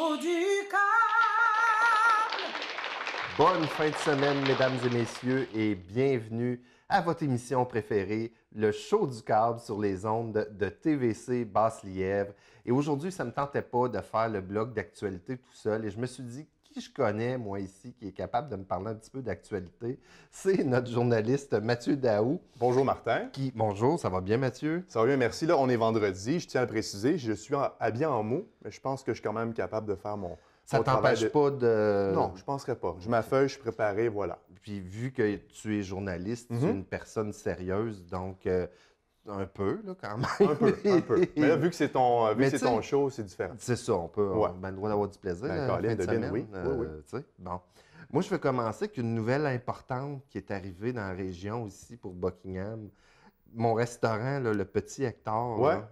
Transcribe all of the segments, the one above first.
haut du câble. Bonne fin de semaine, mesdames et messieurs, et bienvenue à votre émission préférée, le show du câble sur les ondes de TVC Basse-Lièvre. Et aujourd'hui, ça ne me tentait pas de faire le bloc d'actualité tout seul, et je me suis dit, qui je connais, moi, ici, qui est capable de me parler un petit peu d'actualité? C'est notre journaliste Mathieu Daou. Bonjour Martin. Bonjour, ça va bien, Mathieu? Ça va bien, merci. Là, on est vendredi, je tiens à le préciser. Je suis habillé en mou, mais je pense que je suis quand même capable de faire mon Ça mon travail t'empêche pas de... Non, je ne penserais pas. Je m'affeuille, je suis préparé, voilà. Puis vu que tu es journaliste, tu es une personne sérieuse, donc un peu, là, quand même. Un peu, un peu. Mais là, vu que c'est ton, Mais ton show, c'est différent. C'est ça, on Ouais. a le droit d'avoir du plaisir Ben, en Colin, fin de devine, semaine. oui. Oui. Tu sais. Bon. Moi, je vais commencer avec une nouvelle importante qui est arrivée dans la région ici pour Buckingham. Mon restaurant, là, le Petit Hectare, Ouais. là,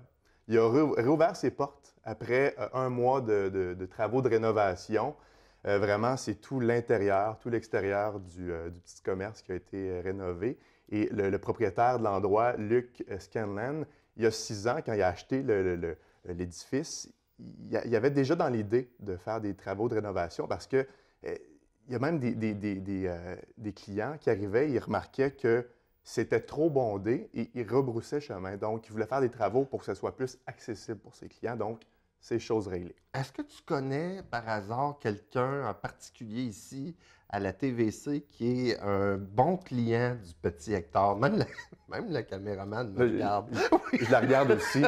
Il a réouvert ses portes après un mois de travaux de rénovation. Vraiment, c'est tout l'intérieur, tout l'extérieur du petit commerce qui a été rénové. Et le propriétaire de l'endroit, Luc Scanlan, il y a 6 ans, quand il a acheté l'édifice, il avait déjà dans l'idée de faire des travaux de rénovation parce que il y a même des clients qui arrivaient, ils remarquaient que c'était trop bondé et ils rebroussaient chemin. Donc, ils voulaient faire des travaux pour que ce soit plus accessible pour ses clients. Donc, c'est chose réglée. est-ce que tu connais par hasard quelqu'un en particulier ici à la TVC qui est un bon client du Petit Hectare? Même le caméraman me regarde. Je la regarde aussi.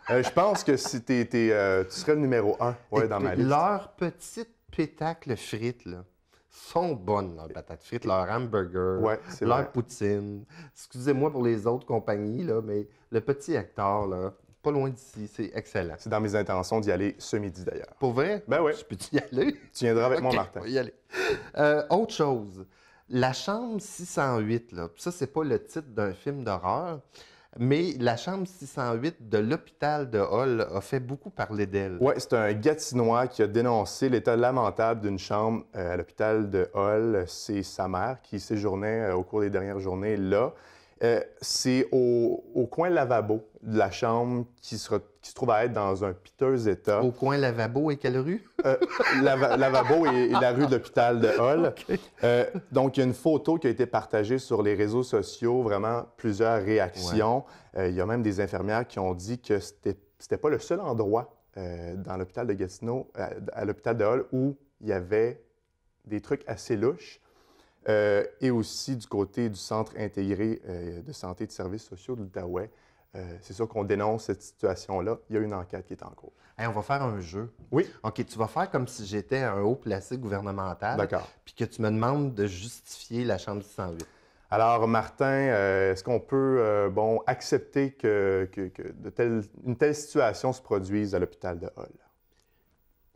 Je pense que si tu serais le numéro 1 dans ma liste. Leurs petites pétacles frites, là, sont bonnes, leurs patates frites, leurs hamburgers, Ouais, c'est leur vrai. poutine. Excusez-moi pour les autres compagnies, là, mais le Petit Hectare, là, pas loin d'ici, c'est excellent. C'est dans mes intentions d'y aller ce midi d'ailleurs. Pour vrai? Ben oui. Je peux-tu y aller? Tu viendras avec moi, Ok, Martin. on va y aller. Autre chose, la chambre 608, là, ça, c'est pas le titre d'un film d'horreur, mais la chambre 608 de l'hôpital de Hull a fait beaucoup parler d'elle. Oui, c'est un Gatinois qui a dénoncé l'état lamentable d'une chambre à l'hôpital de Hull. C'est sa mère qui séjournait au cours des dernières journées là. C'est au coin lavabo de la chambre qui se trouve à être dans un piteux état. Au coin lavabo et quelle rue? Lavabo et la rue de l'hôpital de Hull. OK. Donc, il y a une photo qui a été partagée sur les réseaux sociaux, vraiment plusieurs réactions. Il y a même des infirmières qui ont dit que c'était pas le seul endroit dans l'hôpital de Gatineau, à l'hôpital de Hull, où il y avait des trucs assez louches. Et aussi du côté du Centre intégré de santé et de services sociaux de l'Outaouais. C'est sûr qu'on dénonce cette situation-là. Il y a une enquête qui est en cours. Hey, on va faire un jeu. Oui. OK, tu vas faire comme si j'étais un haut placé gouvernemental. D'accord. Puis que tu me demandes de justifier la chambre 608. Alors, Martin, est-ce qu'on peut accepter que une telle situation se produise à l'hôpital de Hull?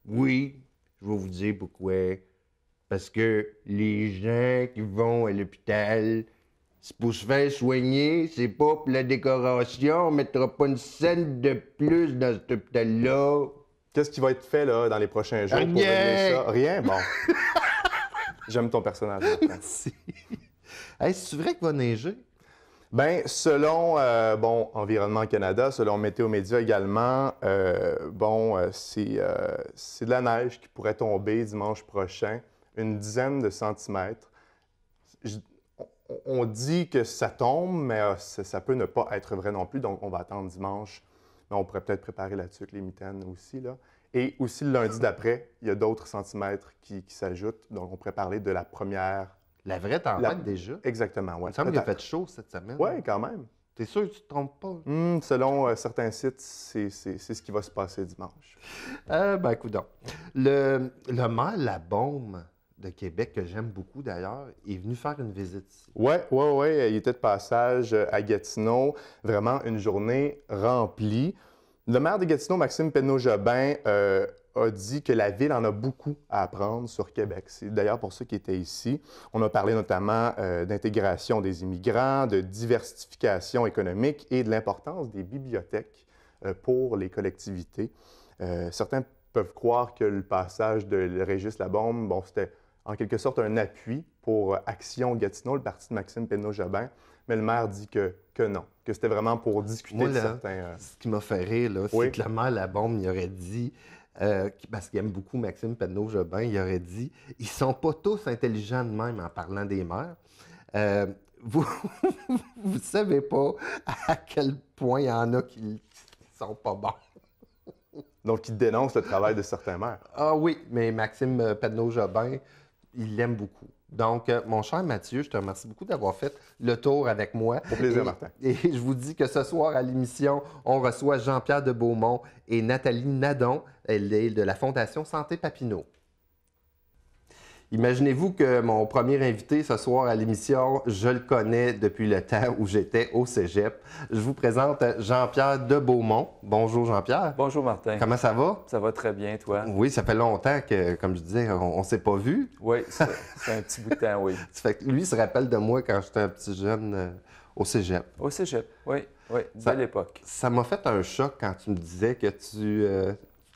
Oui, je vais vous dire pourquoi. Parce que les gens qui vont à l'hôpital, c'est pour se faire soigner, c'est pas pour la décoration. On mettra pas une scène de plus dans cet hôpital-là. Qu'est-ce qui va être fait là, dans les prochains jours pour Rien! régler ça? Rien? Bon. J'aime ton personnage, Martin. Merci. Hey, c'est vrai qu'il va neiger? Bien, selon Environnement Canada, selon Météo Média également, c'est de la neige qui pourrait tomber dimanche prochain, une dizaine de centimètres. On dit que ça tombe, mais ça peut ne pas être vrai non plus, donc on va attendre dimanche. Mais on pourrait peut-être préparer là-dessus avec les mitaines aussi, là. Et aussi le lundi d'après, il y a d'autres centimètres qui s'ajoutent, donc on pourrait parler de la première. La vraie tempête déjà? Exactement, oui. Il me semble qu'il a fait chaud cette semaine. Oui, quand même. T'es sûr que tu te trompes pas? Selon certains sites, c'est ce qui va se passer dimanche. Ben, coudonc. Le maire Labaume de Québec, que j'aime beaucoup d'ailleurs, est venu faire une visite ici. Oui. Il était de passage à Gatineau. Vraiment une journée remplie. Le maire de Gatineau, Maxime Penneau-Jobin, a dit que la ville en a beaucoup à apprendre sur Québec. C'est d'ailleurs pour ça qu'il était ici. On a parlé notamment d'intégration des immigrants, de diversification économique et de l'importance des bibliothèques pour les collectivités. Certains peuvent croire que le passage de Régis Labaume, c'était en quelque sorte un appui pour Action Gatineau, le parti de Maxime Penneau-Jobin, mais le maire dit que non, que c'était vraiment pour discuter Moi, de là, certains... ce qui m'a fait rire, là, Oui. c'est que le maire Labaume, il aurait dit parce qu'il aime beaucoup Maxime Penneau-Jobin, il aurait dit « Ils sont pas tous intelligents de même en parlant des mères. Vous ne savez pas à quel point il y en a qui sont pas bons. » Donc, il dénonce le travail de certains maires. Ah oui, mais Maxime Penneau-Jobin, il l'aime beaucoup. Donc, mon cher Mathieu, je te remercie beaucoup d'avoir fait le tour avec moi. Au plaisir, Martin. Et je vous dis que ce soir, à l'émission, on reçoit Jean-Pierre de Beaumont et Nathalie Nadon. Elle est de la Fondation Santé Papineau. Imaginez-vous que mon premier invité ce soir à l'émission, je le connais depuis le temps où j'étais au cégep. Je vous présente Jean-Pierre de Beaumont. Bonjour Jean-Pierre. Bonjour Martin. Comment ça va? Ça va très bien, toi? Oui, ça fait longtemps que, comme je disais, on ne s'est pas vu. Oui, c'est un petit bout de temps, oui. Ça fait que lui, il se rappelle de moi quand j'étais un petit jeune au cégep. Au cégep, oui, belle époque. Ça m'a fait un choc quand tu me disais que tu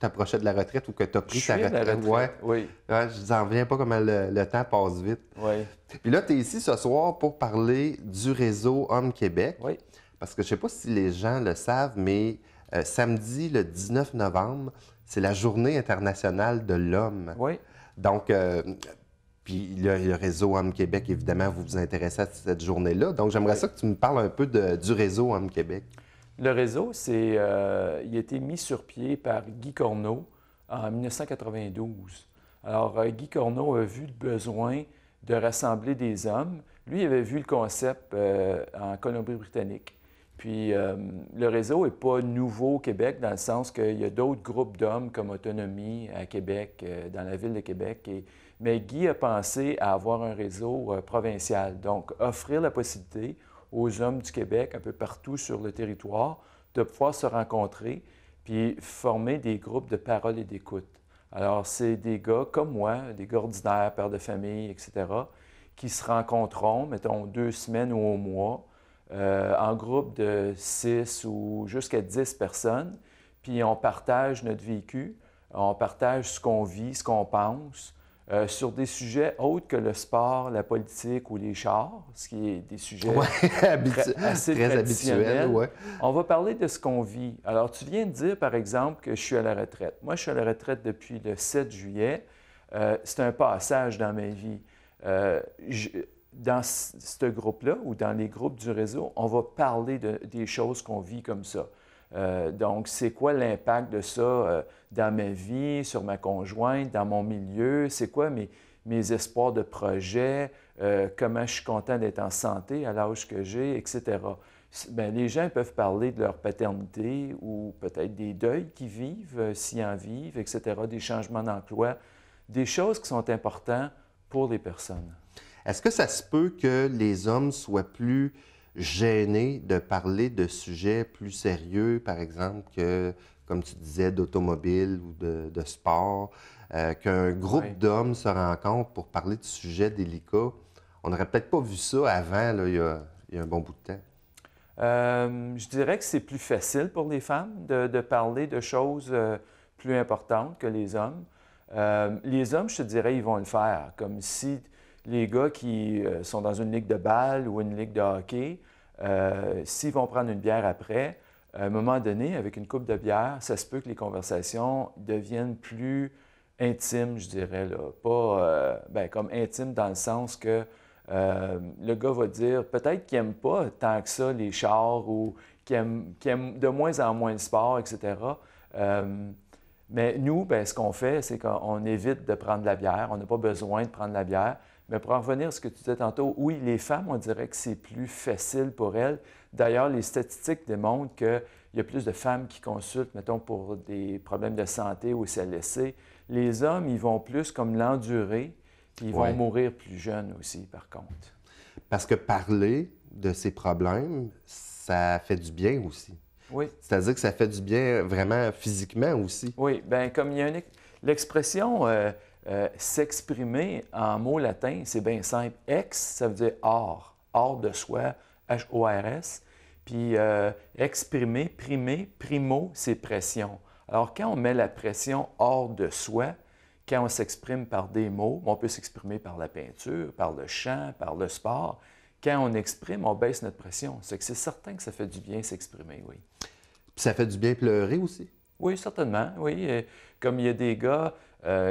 t'approchais de la retraite ou que tu as pris ta retraite. Je suis à la retraite, oui. Ouais, je n'en reviens pas comment le temps passe vite. Oui. Puis là, tu es ici ce soir pour parler du réseau Hommes Québec. Oui. Parce que je ne sais pas si les gens le savent, mais samedi, le 19 novembre, c'est la Journée internationale de l'homme. Oui. Donc, puis le réseau Hommes Québec, évidemment, vous vous intéressez à cette journée-là. Donc, j'aimerais ça que tu me parles un peu du réseau Hommes Québec. Le réseau, il a été mis sur pied par Guy Corneau en 1992. Alors, Guy Corneau a vu le besoin de rassembler des hommes. Lui, il avait vu le concept en Colombie-Britannique. Puis, le réseau n'est pas nouveau au Québec dans le sens qu'il y a d'autres groupes d'hommes comme Autonomie à Québec, dans la ville de Québec. Mais Guy a pensé à avoir un réseau provincial, donc offrir la possibilité aux hommes du Québec, un peu partout sur le territoire, de pouvoir se rencontrer puis former des groupes de parole et d'écoute. Alors, c'est des gars comme moi, des gars ordinaires, pères de famille, etc., qui se rencontreront, mettons, 2 semaines ou au mois, en groupe de 6 ou jusqu'à 10 personnes, puis on partage notre vécu, on partage ce qu'on vit, ce qu'on pense, sur des sujets autres que le sport, la politique ou les chars, ce qui est des sujets assez très traditionnels. habituels. Ouais. On va parler de ce qu'on vit. Alors, tu viens de dire, par exemple, que je suis à la retraite. Moi, je suis à la retraite depuis le 7 juillet. C'est un passage dans ma vie. Dans ce groupe-là ou dans les groupes du réseau, on va parler des choses qu'on vit comme ça. Donc, c'est quoi l'impact de ça dans ma vie, sur ma conjointe, dans mon milieu? C'est quoi mes espoirs de projet? Comment je suis content d'être en santé à l'âge que j'ai, etc. Bien, les gens peuvent parler de leur paternité ou peut-être des deuils qu'ils vivent, s'ils en vivent, etc., des changements d'emploi, des choses qui sont importantes pour les personnes. Est-ce que ça se peut que les hommes soient plus gênés de parler de sujets plus sérieux, par exemple, que, comme tu disais, d'automobile ou de sport, qu'un groupe d'hommes se rencontre pour parler de sujets délicats? On n'aurait peut-être pas vu ça avant, là, il y a un bon bout de temps. Je dirais que c'est plus facile pour les femmes de parler de choses plus importantes que les hommes. Les hommes, je te dirais, ils vont le faire, comme si les gars qui sont dans une ligue de balle ou une ligue de hockey, s'ils vont prendre une bière après, à un moment donné, avec une coupe de bière, ça se peut que les conversations deviennent plus intimes, je dirais, là. Pas comme intimes dans le sens que le gars va dire peut-être qu'il n'aime pas tant que ça les chars ou qu'il aime de moins en moins le sport, etc. Mais nous, ce qu'on fait, c'est qu'on évite de prendre la bière. On n'a pas besoin de prendre la bière. Mais pour en revenir à ce que tu disais tantôt, oui, les femmes, on dirait que c'est plus facile pour elles. D'ailleurs, les statistiques démontrent qu'il y a plus de femmes qui consultent, mettons, pour des problèmes de santé ou CLSC. Les hommes, ils vont plus comme l'endurer, puis ils vont mourir plus jeunes aussi, par contre. Parce que parler de ces problèmes, ça fait du bien aussi. Oui. C'est-à-dire que ça fait du bien vraiment physiquement aussi. Oui, bien, comme il y a l'expression s'exprimer en mots latins, c'est bien simple. Ex, ça veut dire hors, hors de soi, H-O-R-S. Puis exprimer, primer, primo, c'est pression. Alors, quand on met la pression hors de soi, quand on s'exprime par des mots, on peut s'exprimer par la peinture, par le chant, par le sport. Quand on exprime, on baisse notre pression. C'est certain que ça fait du bien s'exprimer, oui. Puis ça fait du bien pleurer aussi. Oui, certainement, oui. Comme il y a des gars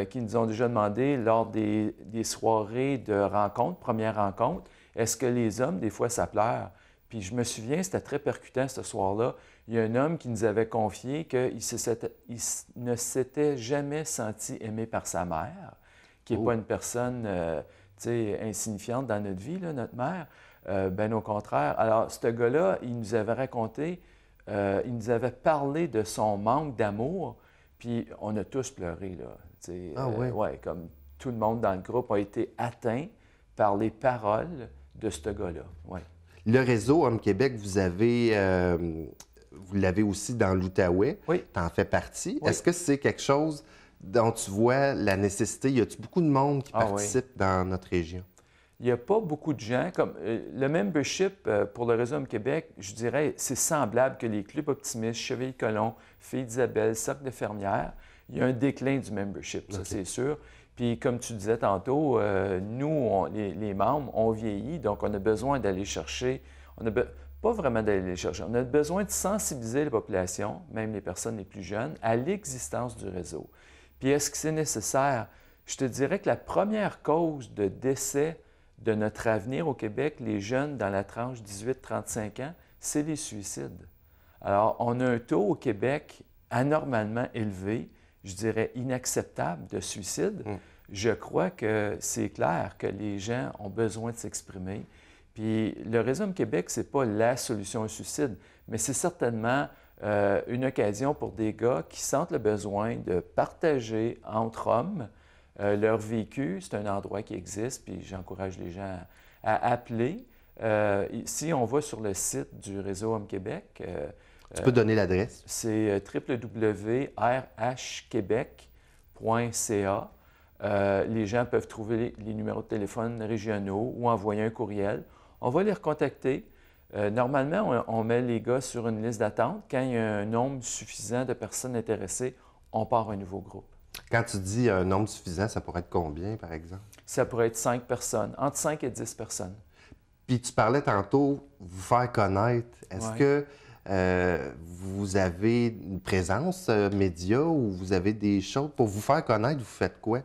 qui nous ont déjà demandé lors des soirées de rencontres, première rencontre, est-ce que les hommes, des fois, ça pleure? Puis je me souviens, c'était très percutant ce soir-là. Il y a un homme qui nous avait confié qu'il ne s'était jamais senti aimé par sa mère, qui n'est Oh. pas une personne tu sais, insignifiante dans notre vie, là, notre mère. Bien au contraire. Alors, ce gars-là, il nous avait raconté, il nous avait parlé de son manque d'amour, puis on a tous pleuré, là. Tu sais, Ah oui? ouais, comme tout le monde dans le groupe a été atteint par les paroles de ce gars-là. Ouais. Le réseau Homme Québec, vous l'avez aussi dans l'Outaouais. Oui. Tu en fais partie. Oui. Est-ce que c'est quelque chose dont tu vois la nécessité? Y a-t-il beaucoup de monde qui Ah oui. participe dans notre région? Il n'y a pas beaucoup de gens. Comme le membership pour le Réseau Homme Québec, je dirais, c'est semblable que les clubs optimistes, Cheville-Colomb, Filles d'Isabelle, Cercle de Fermières. Il y a un déclin du membership, ça, c'est sûr. Puis, comme tu disais tantôt, nous, les membres, on vieillit, donc on a besoin d'aller chercher. Pas vraiment d'aller les chercher. On a besoin de sensibiliser la population, même les personnes les plus jeunes, à l'existence du réseau. Puis, est-ce que c'est nécessaire? Je te dirais que la première cause de décès de notre avenir au Québec, les jeunes dans la tranche 18-35 ans, c'est les suicides. Alors, on a un taux au Québec anormalement élevé, je dirais inacceptable de suicide. Je crois que c'est clair que les gens ont besoin de s'exprimer. Puis le Réseau Homme Québec, ce n'est pas la solution au suicide, mais c'est certainement une occasion pour des gars qui sentent le besoin de partager entre hommes leur vécu. C'est un endroit qui existe, puis j'encourage les gens à appeler. Si on va sur le site du Réseau Homme Québec, Tu peux donner l'adresse? c'est www.rhquebec.ca. Les gens peuvent trouver les numéros de téléphone régionaux ou envoyer un courriel. On va les recontacter. Normalement, on met les gars sur une liste d'attente. Quand il y a un nombre suffisant de personnes intéressées, on part un nouveau groupe. Quand tu dis un nombre suffisant, ça pourrait être combien, par exemple? Ça pourrait être 5 personnes, entre 5 et 10 personnes. Puis tu parlais tantôt, vous faire connaître. Est-ce Ouais. que vous avez une présence média ou vous avez des choses pour vous faire connaître? Vous faites quoi?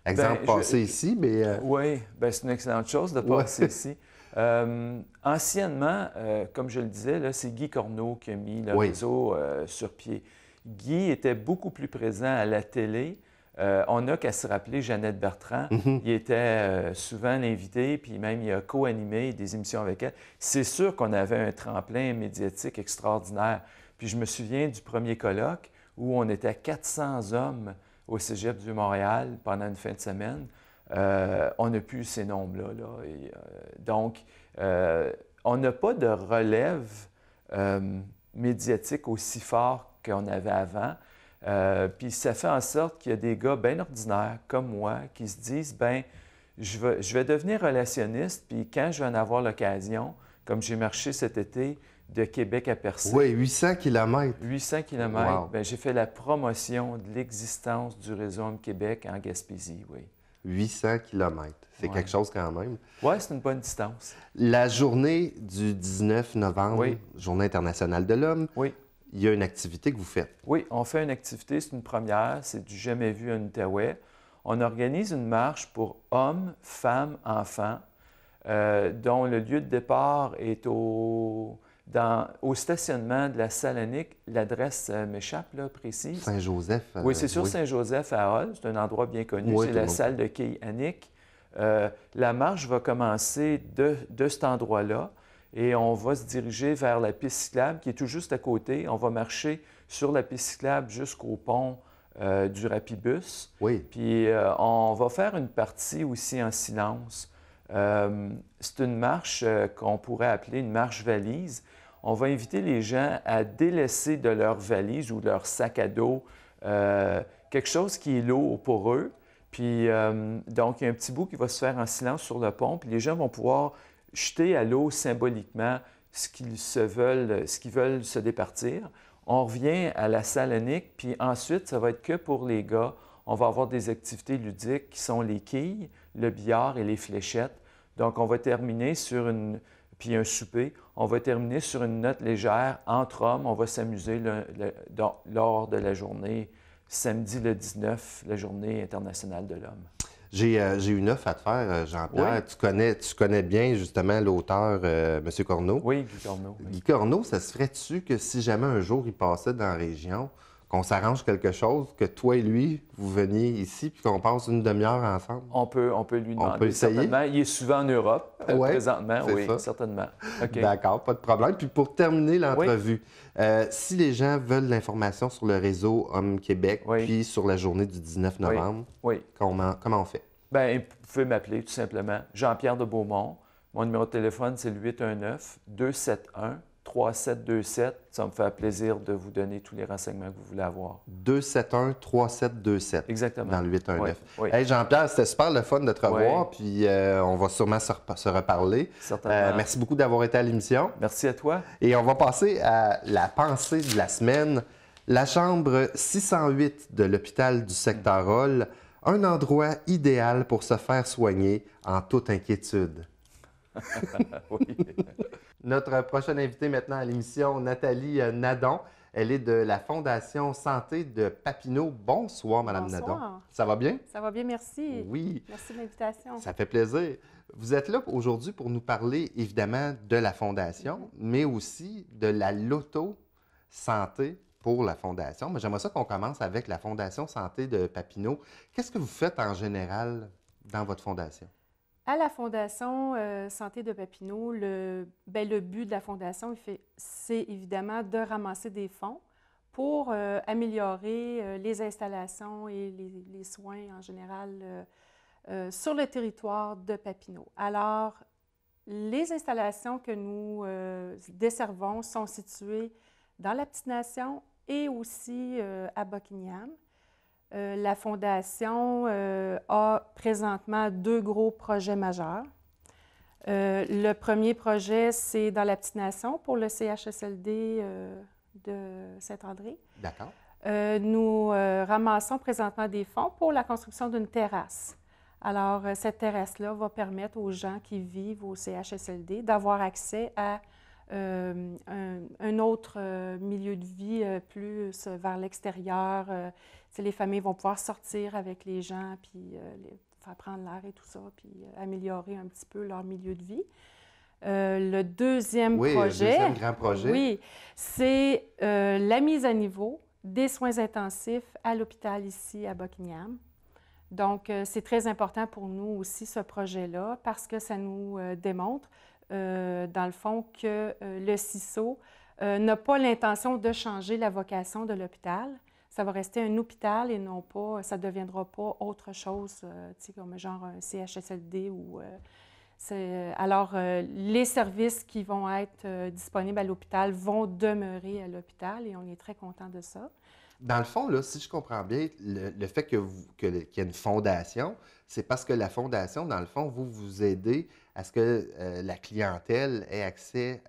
Exemple, Ben, passer ici, mais... Oui, ben, c'est une excellente chose de Ouais. passer ici. Anciennement, comme je le disais, là, c'est Guy Corneau qui a mis le Oui. réseau sur pied. Guy était beaucoup plus présent à la télé. On n'a qu'à se rappeler Jeannette Bertrand. Il était souvent l'invité, puis même il a co-animé des émissions avec elle. C'est sûr qu'on avait un tremplin médiatique extraordinaire. Puis je me souviens du premier colloque où on était 400 hommes au Cégep du Montréal pendant une fin de semaine. On n'a plus ces nombres-là. Là. Et, donc, on n'a pas de relève médiatique aussi fort qu'on avait avant. Puis ça fait en sorte qu'il y a des gars bien ordinaires, comme moi, qui se disent, ben, je vais devenir relationniste, puis quand je vais en avoir l'occasion, comme j'ai marché cet été de Québec à Percé, Oui, 800 km. 800 km, Wow. ben, j'ai fait la promotion de l'existence du Réseau Homme Québec en Gaspésie, oui. 800 km. C'est Ouais. quelque chose quand même. Oui, c'est une bonne distance. La journée du 19 novembre, Oui. Journée internationale de l'homme, Oui. il y a une activité que vous faites. Oui, on fait une activité, c'est une première, c'est du jamais vu en Outaouais. On organise une marche pour hommes, femmes, enfants, dont le lieu de départ est au stationnement de la salle Annick. L'adresse m'échappe, là, précise. Saint-Joseph. Oui, c'est sur Saint-Joseph à Hall. C'est un endroit bien connu. Oui, C'est tout la le monde. salle de quilles Annick. La marche va commencer de cet endroit-là et on va se diriger vers la piste cyclable qui est tout juste à côté. On va marcher sur la piste cyclable jusqu'au pont du Rapibus. Oui. Puis on va faire une partie aussi en silence. C'est une marche qu'on pourrait appeler une marche valise. On va inviter les gens à délaisser de leur valise ou leur sac à dos quelque chose qui est lourd pour eux. Puis donc, il y a un petit bout qui va se faire en silence sur le pont. Puis les gens vont pouvoir jeter à l'eau symboliquement ce qu'ils veulent se départir. On revient à la salle Annick, puis ensuite, ça va être que pour les gars. On va avoir des activités ludiques qui sont les quilles, le billard et les fléchettes. Donc, on va terminer sur une puis un souper. On va terminer sur une note légère. Entre hommes, on va s'amuser lors de la journée, samedi le 19, la Journée internationale de l'homme. J'ai une offre à te faire, Jean-Pierre. Oui. Tu connais bien, justement, l'auteur, M. Corneau. Oui, Guy Corneau. Oui. Guy Corneau, ça se ferait-tu que si jamais un jour il passait dans la région, qu'on s'arrange quelque chose, que toi et lui, vous veniez ici puis qu'on passe une demi-heure ensemble? On peut lui demander. On peut essayer? Certainement. Il est souvent en Europe, Ouais, présentement. c'est Oui, ça. certainement. OK. D'accord, pas de problème. Puis pour terminer l'entrevue, si les gens veulent l'information sur le réseau Homme Québec, Oui. puis sur la journée du 19 novembre, Oui. comment on fait? Bien, vous pouvez m'appeler tout simplement Jean-Pierre de Beaumont. Mon numéro de téléphone, c'est le 819-271-3727. Ça me fait plaisir de vous donner tous les renseignements que vous voulez avoir. 271-3727. Exactement. Dans le 819. Oui. Hey Jean-Pierre, c'était super le fun de te revoir, Oui. puis on va sûrement se reparler. Certainement. Merci beaucoup d'avoir été à l'émission. Merci à toi. Et on va passer à la pensée de la semaine. La chambre 608 de l'hôpital du secteur Hall, un endroit idéal pour se faire soigner en toute inquiétude. Oui. Notre prochaine invitée maintenant à l'émission, Nathalie Nadon. Elle est de la Fondation Santé de Papineau. Bonsoir, Madame Bonsoir. Nadon. Ça va bien? Ça va bien, merci. Oui, Merci de l'invitation. ça fait plaisir. Vous êtes là aujourd'hui pour nous parler évidemment de la Fondation, mais aussi de la loto-santé pour la Fondation. Mais j'aimerais ça qu'on commence avec la Fondation Santé de Papineau. Qu'est-ce que vous faites en général dans votre fondation? À la Fondation Santé de Papineau, le but de la Fondation, c'est évidemment de ramasser des fonds pour améliorer les installations et les soins en général sur le territoire de Papineau. Alors, les installations que nous desservons sont situées dans la Petite-Nation et aussi à Buckingham. La Fondation a présentement 2 gros projets majeurs. Le premier projet, c'est dans la Petite-Nation pour le CHSLD de Saint-André. D'accord. Nous ramassons présentement des fonds pour la construction d'une terrasse. Alors, cette terrasse-là va permettre aux gens qui vivent au CHSLD d'avoir accès à un autre milieu de vie plus vers l'extérieur. Les familles vont pouvoir sortir avec les gens, puis faire prendre l'air et tout ça, puis améliorer un petit peu leur milieu de vie. Le deuxième projet, deuxième grand projet. oui, c'est la mise à niveau des soins intensifs à l'hôpital ici à Buckingham. Donc, c'est très important pour nous aussi, ce projet-là, parce que ça nous démontre, dans le fond, que le CISO n'a pas l'intention de changer la vocation de l'hôpital. Ça va rester un hôpital et non pas, ça ne deviendra pas autre chose, comme genre un CHSLD ou... alors, les services qui vont être disponibles à l'hôpital vont demeurer à l'hôpital et on est très content de ça. Dans le fond, là, si je comprends bien, le fait qu'il y ait une fondation, c'est parce que la fondation, dans le fond, vous aidez à ce que la clientèle ait accès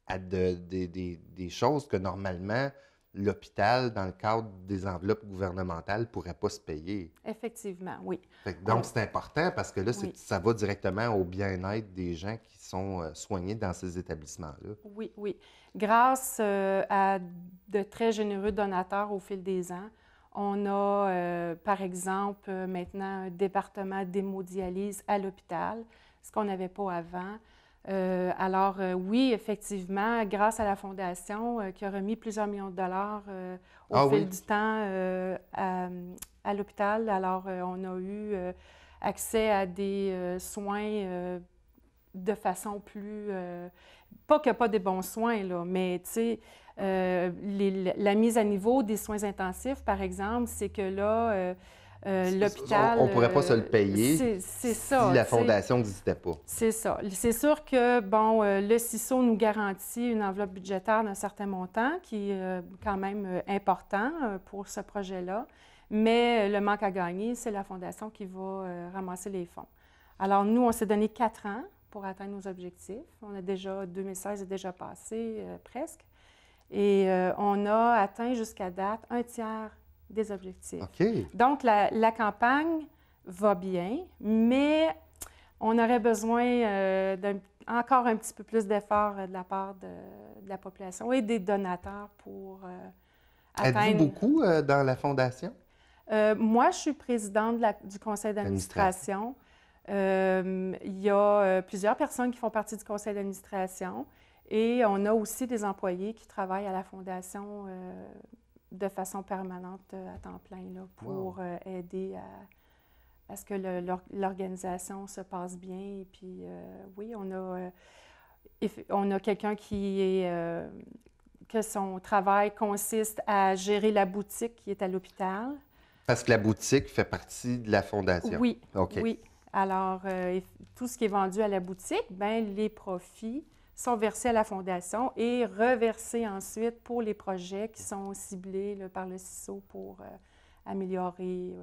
à des choses que normalement l'hôpital, dans le cadre des enveloppes gouvernementales, ne pourrait pas se payer. Effectivement, oui. Donc, c'est important parce que là, Oui. ça va directement au bien-être des gens qui sont soignés dans ces établissements-là. Oui, oui. Grâce à de très généreux donateurs au fil des ans, on a, par exemple, maintenant un département d'hémodialyse à l'hôpital, ce qu'on n'avait pas avant. Alors, oui, effectivement, grâce à la Fondation qui a remis plusieurs millions de dollars au fil du temps à l'hôpital, alors on a eu accès à des soins de façon plus... pas qu'il n'y a pas des bons soins, là, mais tu sais, la mise à niveau des soins intensifs, par exemple, c'est que là... l'hôpital... On ne pourrait pas se le payer c'est ça, si la fondation n'existait pas. C'est ça. C'est sûr que, bon, le CISO nous garantit une enveloppe budgétaire d'un certain montant qui est quand même important pour ce projet-là, mais le manque à gagner, c'est la fondation qui va ramasser les fonds. Alors, nous, on s'est donné 4 ans pour atteindre nos objectifs. On a déjà, 2016 est déjà passé presque, et on a atteint jusqu'à date 1/3 des objectifs. OK. Donc, la campagne va bien, mais on aurait besoin d'un encore un petit peu plus d'efforts de la part de la population et des donateurs pour Êtes-vous atteindre... beaucoup dans la fondation? Moi, je suis présidente du conseil d'administration. Il y a plusieurs personnes qui font partie du conseil d'administration et on a aussi des employés qui travaillent à la fondation de façon permanente à temps plein là, pour aider à ce que l'organisation se passe bien. Et puis, oui, on a quelqu'un qui est... que son travail consiste à gérer la boutique qui est à l'hôpital. Parce que la boutique fait partie de la fondation. Oui, OK. oui. Alors, tout ce qui est vendu à la boutique, bien, les profits sont versés à la fondation et reversés ensuite pour les projets qui sont ciblés là, par le CISO pour améliorer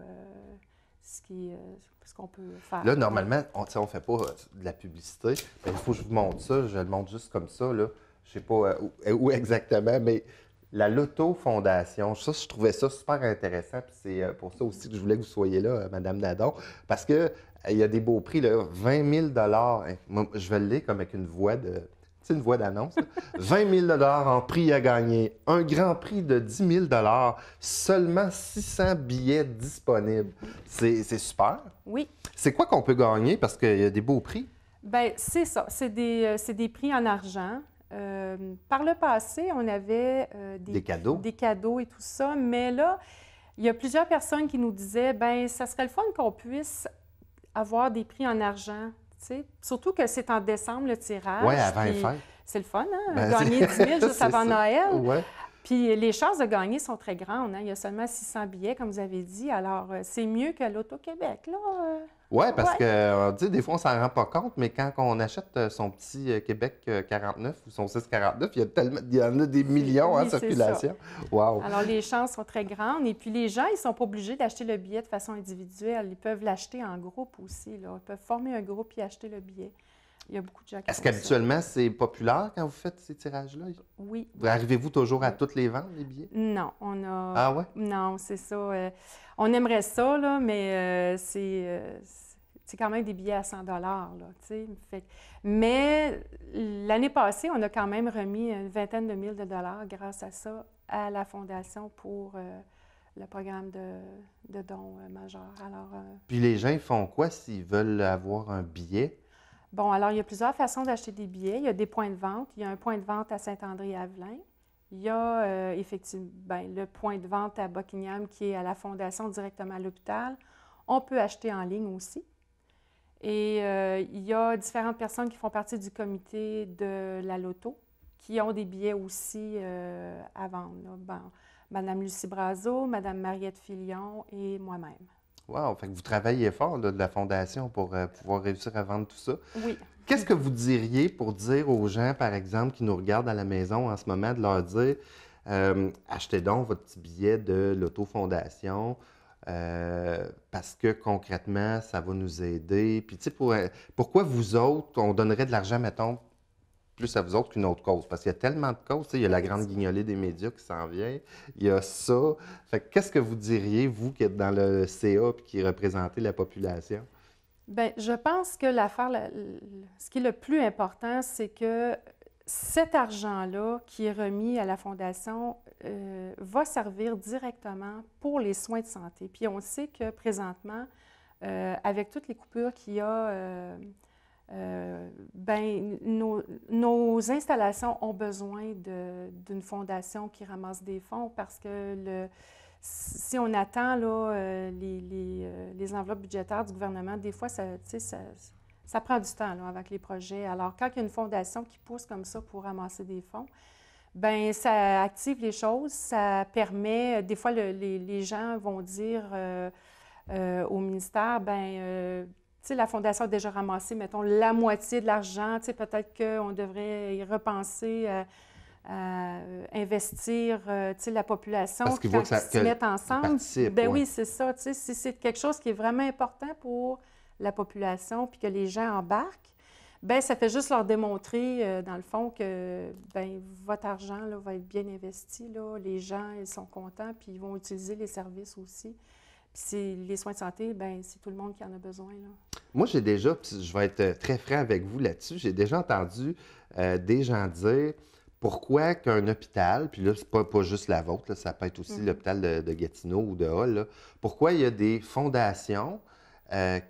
ce qu'on peut faire. Là, normalement, on ne fait pas de la publicité. Il faut que je vous montre ça. Je le montre juste comme ça. Là. Je ne sais pas où exactement, mais la Loto Fondation, ça, je trouvais ça super intéressant. Puis c'est pour ça aussi que je voulais que vous soyez là, Mme Nadon, parce qu'il y a des beaux prix, là, 20 000 hein. Moi, je vais le lire comme avec une voix de... C'est une voix d'annonce. 20 000 en prix à gagner. Un grand prix de 10 000 seulement 600 billets disponibles. C'est super. Oui. C'est quoi qu'on peut gagner? Parce qu'il y a des beaux prix. Bien, c'est ça. C'est des prix en argent. Par le passé, on avait Des cadeaux. Des cadeaux et tout ça. Mais là, il y a plusieurs personnes qui nous disaient, bien, ça serait le fun qu'on puisse avoir des prix en argent. T'sais. Surtout que c'est en décembre, le tirage. Oui, avant les fêtes. C'est le fun, hein? Ben, gagner 10 000 juste avant Noël. Ouais. Puis les chances de gagner sont très grandes. Hein? Il y a seulement 600 billets, comme vous avez dit. Alors, c'est mieux que l'Auto-Québec, là. Oui, parce que, tu sais, des fois, on ne s'en rend pas compte, mais quand on achète son petit Québec 49 ou son 649, il y en a des millions en circulation. Wow. Alors, les chances sont très grandes. Et puis, les gens, ils ne sont pas obligés d'acheter le billet de façon individuelle. Ils peuvent l'acheter en groupe aussi, là. Ils peuvent former un groupe et acheter le billet. Il y a beaucoup de gens qui font ça. Est-ce qu'habituellement, c'est populaire quand vous faites ces tirages-là? Oui. Arrivez-vous toujours à toutes les ventes, les billets? Non, on a... Ah ouais? Non, c'est ça. On aimerait ça, là, mais c'est quand même des billets à 100 là, tu sais. Mais l'année passée, on a quand même remis une vingtaine de mille de dollars grâce à ça à la Fondation pour le programme de dons majeurs. Alors, Puis les gens, ils font quoi s'ils veulent avoir un billet? Bon, alors, il y a plusieurs façons d'acheter des billets. Il y a des points de vente. Il y a un point de vente à Saint-André-Avelin. Il y a effectivement le point de vente à Buckingham qui est à la Fondation directement à l'hôpital. On peut acheter en ligne aussi. Et il y a différentes personnes qui font partie du comité de la Loto qui ont des billets aussi à vendre. Là. Bon, Mme Lucie Brazeau, Mme Mariette Filion et moi-même. Wow! Fait que vous travaillez fort là, de la Fondation pour pouvoir réussir à vendre tout ça. Oui. Qu'est-ce que vous diriez pour dire aux gens, par exemple, qui nous regardent à la maison en ce moment, de leur dire achetez donc votre petit billet de l'Auto-Fondation parce que concrètement, ça va nous aider. Puis, tu sais, pourquoi vous autres, on donnerait de l'argent, mettons, plus à vous autres qu'une autre cause? Parce qu'il y a tellement de causes. Il y a la grande guignolée des médias qui s'en vient. Il y a ça. Fait que qu'est-ce que vous diriez, vous, qui êtes dans le CA et qui représentez la population? Bien, je pense que ce qui est le plus important, c'est que cet argent-là qui est remis à la Fondation va servir directement pour les soins de santé. Puis on sait que présentement, avec toutes les coupures qu'il y a, nos installations ont besoin d'une fondation qui ramasse des fonds parce que si on attend là, les enveloppes budgétaires du gouvernement, des fois, ça prend du temps là, avec les projets. Alors, quand il y a une fondation qui pousse comme ça pour ramasser des fonds, bien, ça active les choses, ça permet, des fois, les gens vont dire au ministère, bien, tu sais, la Fondation a déjà ramassé, mettons, la moitié de l'argent, tu sais, peut-être qu'on devrait y repenser à investir, tu sais, la population, parce qu'ils quand voient que ils se mettent ensemble. Ben ouais. oui, c'est ça, tu sais, si c'est quelque chose qui est vraiment important pour la population, puis que les gens embarquent, bien, ça fait juste leur démontrer, dans le fond, que, bien, votre argent, là, va être bien investi, là, les gens, ils sont contents, puis ils vont utiliser les services aussi. Puis les soins de santé, bien, c'est tout le monde qui en a besoin, là. Moi, j'ai déjà, puis je vais être très franc avec vous là-dessus, j'ai déjà entendu des gens dire pourquoi qu'un hôpital, puis là, c'est pas juste la vôtre, là, ça peut être aussi l'hôpital de Gatineau ou de Hull, là, pourquoi il y a des fondations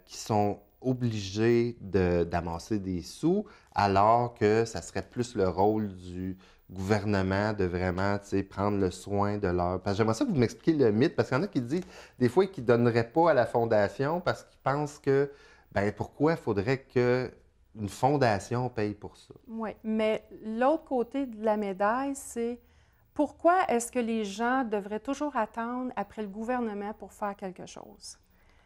qui sont obligées d'amasser des sous alors que ça serait plus le rôle du gouvernement de vraiment, tu sais, prendre le soin de leur... Parce que j'aimerais ça que vous m'expliquiez le mythe, parce qu'il y en a qui disent des fois qu'ils ne donneraient pas à la fondation parce qu'ils pensent que ben pourquoi il faudrait qu'une fondation paye pour ça? Oui, mais l'autre côté de la médaille, c'est pourquoi est-ce que les gens devraient toujours attendre après le gouvernement pour faire quelque chose?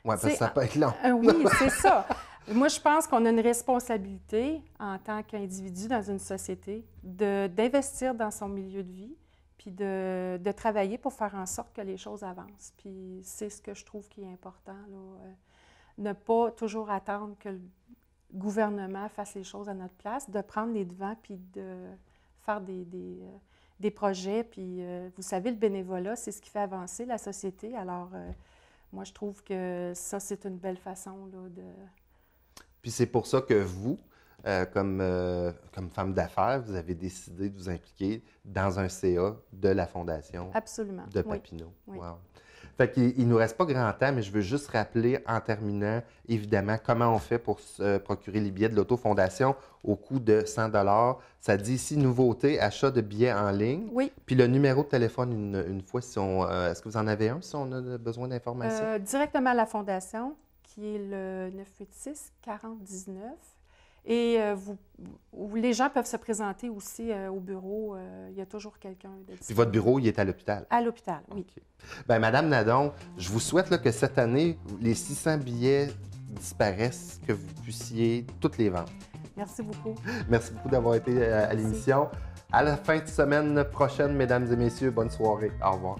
Oui, parce que ça peut être long. Oui, c'est ça. Moi, je pense qu'on a une responsabilité en tant qu'individu dans une société d'investir dans son milieu de vie, puis de travailler pour faire en sorte que les choses avancent. Puis c'est ce que je trouve qui est important, là. Ne pas toujours attendre que le gouvernement fasse les choses à notre place, de prendre les devants, puis de faire des projets. Puis, vous savez, le bénévolat, c'est ce qui fait avancer la société. Alors, moi, je trouve que ça, c'est une belle façon là, de... Puis c'est pour ça que vous, comme femme d'affaires, vous avez décidé de vous impliquer dans un CA de la Fondation Absolument. de Papineau. Oui. Wow. Fait qu'il ne nous reste pas grand temps, mais je veux juste rappeler en terminant, évidemment, comment on fait pour se procurer les billets de l'Auto-Fondation au coût de 100 $. Ça dit ici, nouveauté, achat de billets en ligne. Oui. Puis le numéro de téléphone, une fois, si on, est-ce que vous en avez un, si on a besoin d'informations? Directement à la Fondation, qui est le 986-4019. Et les gens peuvent se présenter aussi au bureau. Il y a toujours quelqu'un de disponible. Puis votre bureau, il est à l'hôpital? À l'hôpital, oui. OK. Bien, Madame Nadon, je vous souhaite là, que cette année, les 600 billets disparaissent, que vous puissiez toutes les vendre. Merci beaucoup. Merci beaucoup d'avoir été à l'émission. À la fin de semaine prochaine, mesdames et messieurs, bonne soirée. Au revoir.